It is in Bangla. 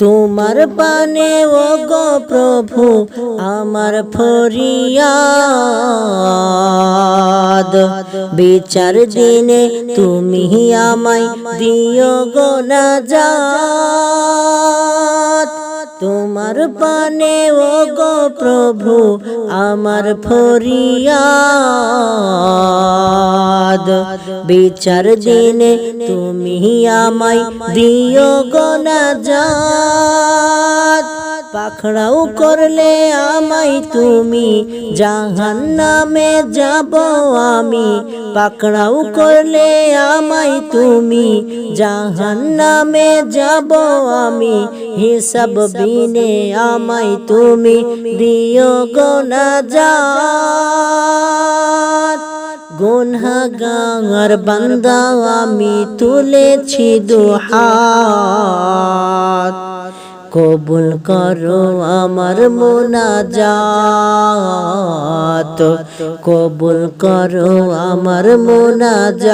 তোমার পানে ও গো প্রভু আমার ফরিয়াদ, বিচার দিনে তুমি আমায় দিও গো নাজাত। তোমার পানে ও গো প্রভু আমার ফরিয়াদ, বিচার দিনে তুমি আমায় দিও গো নাজাত। পাকড়াও করলে আমায় তুমি জাহান্নামে যাব আমি, পাকড়াও করলে আমায় তুমি জাহান্নামে যাব আমি। হিসাব বিনে আমায় তুমি দিও গো নাজাত। গুনহাগার বান্দা আমি তুলেছি দুহাত, কবুল করো আমার মুনাজাত, কবুল করো আমার মুনাজাত।